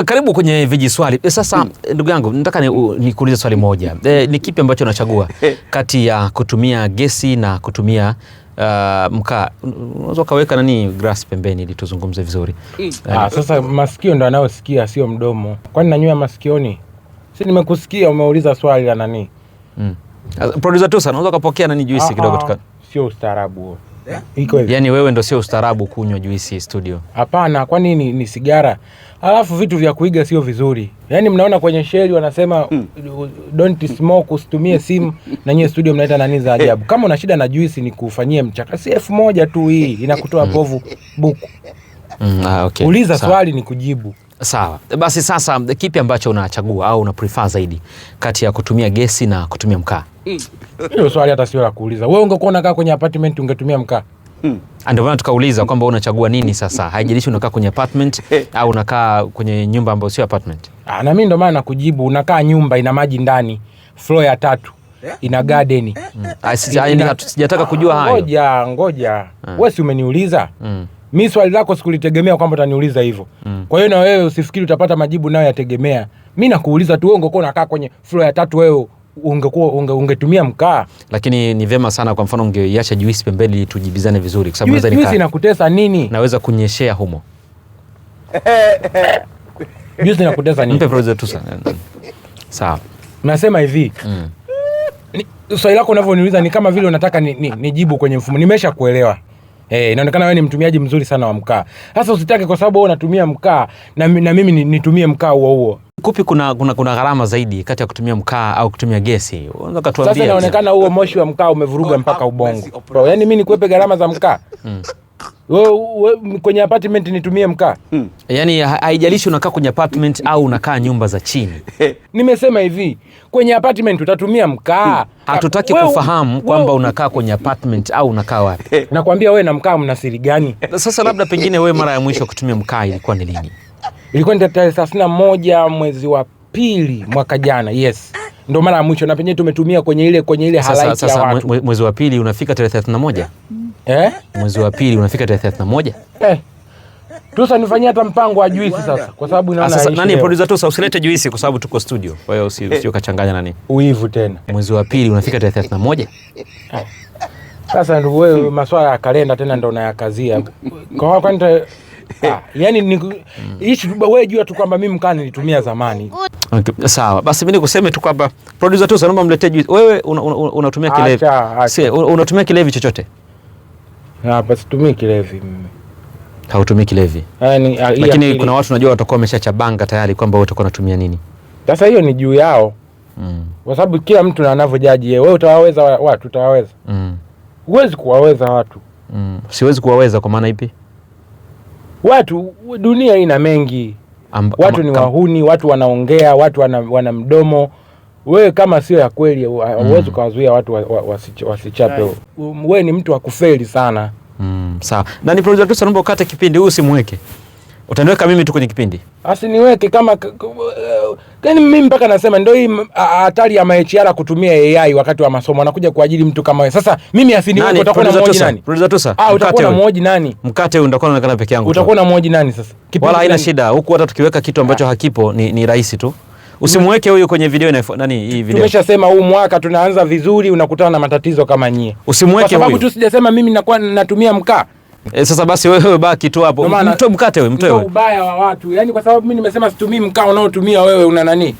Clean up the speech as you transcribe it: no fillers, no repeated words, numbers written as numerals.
Karibu kwenye vijiswali. Sasa ndugu yangu, nataka nikuulize swali moja. Ni kipi ambacho unachagua kati ya kutumia gesi na kutumia mkaa? Unaweza kaweka grass pembeni ili tuzungumze vizuri. Sasa masikio ndo anayosikia, sio mdomo. Kwani nanywea masikioni? Si nimekusikia umeuliza swali la nani? Producer Tusa, unaweza kupokea juisi kidogo Sio ustaarabu huo. Yaani wewe ndo sio ustaarabu kunywa juisi studio? Hapana, kwani ni sigara? Alafu vitu vya kuiga sio vizuri. Yaani mnaona kwenye sheri wanasema don't smoke, usitumie simu, na nyie studio mnaita nani za ajabu. Kama una shida na juisi ni kufanyie mchaka. Si 1000 tu hii inakutoa povu buku. Okay. Uliza swali ni kujibu. Sawa. Basi sasa kipi ambacho unachagua au una prefer zaidi kati ya kutumia gesi na kutumia mkaa? Hilo swali hata sio la kuuliza. Wewe ungekuwa unakaa kwenye apartment ungetumia mkaa? Ndio maana tukauliza kwamba unachagua nini sasa. Haijalishi unakaa kwenye apartment au unakaa kwenye nyumba ambayo sio apartment. Na mimi ndio maana nakujibu, unakaa nyumba ina maji ndani, floor ya 3, ina garden. Sijataka kujua hayo. Ngoja. Wewe si umeniuliza? Mimi swali lako sikulitegemea kwamba utaniuliza hivyo. Kwa hiyo na wewe usifikiri utapata majibu nayo yategemea. Mimi nakuuliza tu, wewe ungekuwa unakaa kwenye floor ya 3, wewe ungetumia mkaa? Lakini ni vema sana, kwa mfano ungeiacha juisi pembeni tujibizane vizuri, kwa sababu juisi inakutesa nini? Naweza kunyeshea humo. Juisi inakutesa nini? Mpe producer tu sana. Sawa. Nasema hivi. Swali lako unavyoniuliza ni kama vile unataka nijibu kwenye mfumo. Nimesha kuelewa. Inaonekana wewe ni mtumiaji mzuri sana wa mkaa. Sasa usitake kwa sababu wewe unatumia mkaa na mimi nitumie mkaa huo. Kupi kuna gharama zaidi kati ya kutumia mkaa au kutumia gesi? Unaweza kutuambia? Sasa inaonekana huo moshi wa mkaa umevuruga mpaka ubongo. Yaani mimi nikuepe gharama za mkaa? Wewe kwenye apartment nitumie mkaa? Yaani haijalishi unakaa kwenye apartment au unakaa nyumba za chini. Nimesema hivi, kwenye apartment utatumia mkaa. Hatutaki kufahamu kwamba unakaa kwenye apartment au unakaa wapi. Nakwambia wewe na mkaa mna siri gani? Sasa labda pengine wewe mara ya mwisho kutumia mkaa ilikuwa ni lini? Ilikuwa ni tarehe 31 mwezi wa 2 mwaka jana. Yes. Ndio mara ya mwisho, na penyewe tumetumia kwenye ile halaiki ya watu. Sasa mwezi wa 2 unafika tarehe 31? Mwezi wa 2 unafika tarehe 31? Tusa nifanyia hata mpango wa juisi sasa, kwa sababu naona sasa nani producer Tusa, usilete juisi kwa sababu tuko studio. Kwa hiyo usio kachanganya nani. Uivu tena. Mwezi wa 2 unafika tarehe 31? Sasa ndio wewe maswala ya kalenda tena ndio unayakazia. Kwa kwani yani wewe jua tu kwamba mimi mkaa nilitumia zamani. Okay, sawa. Basi mimi nikuseme tu kwamba producer Tusa, naomba mletee juisi. Wewe unatumia kilevi? Si unatumia kilevi chochote? Hapa situmii kilevi mimi. Hautumii kilevi? Lakini kuna watu najua watakuwa wameshachabanga tayari kwamba wewe utakuwa unatumia nini. Sasa hiyo ni juu yao. Kwa sababu kila mtu anavyojaji yeye. Wewe utawaweza watu, utawaweza? Huwezi kuwaweza watu. Siwezi kuwaweza kwa maana ipi? Watu, dunia ina mengi. Watu ni wahuni, watu wanaongea, watu wana mdomo. Wewe kama sio ya kweli huwezi kuwazuia watu wasichape. Wewe ni mtu wa kufeli sana. Sawa. Na ni producer Tusa, naomba ukate kipindi, usimweke. Utaniweka mimi tu kwenye kipindi. Asiniweke kama mimi mpaka nasema ndio hii hatari ya HR kutumia AI wakati wa masomo, anakuja kuajiri mtu kama wewe. Sasa mimi asiniweke, utakuwa na mmoja nani? Producer Tusa. Utakuwa na mmoja nani? Mkate huyu utakuwa unaonekana peke yangu. Utakuwa na mmoja nani sasa? Wala haina shida. Huku hata tukiweka kitu ambacho hakipo ni rahisi tu. Usimweke huyo kwenye video hii video. Tumeshasema huu mwaka tunaanza vizuri, unakutana na matatizo kama nyie. Usimweke huyo. Kwa sababu tu sijasema mimi natumia mkaa. Sasa basi wewe baki tu hapo. Mtoe mkate wewe, mtoe wewe. Ubaya wa watu. Yaani kwa sababu mimi nimesema situmii mkaa unaotumia wewe una nani?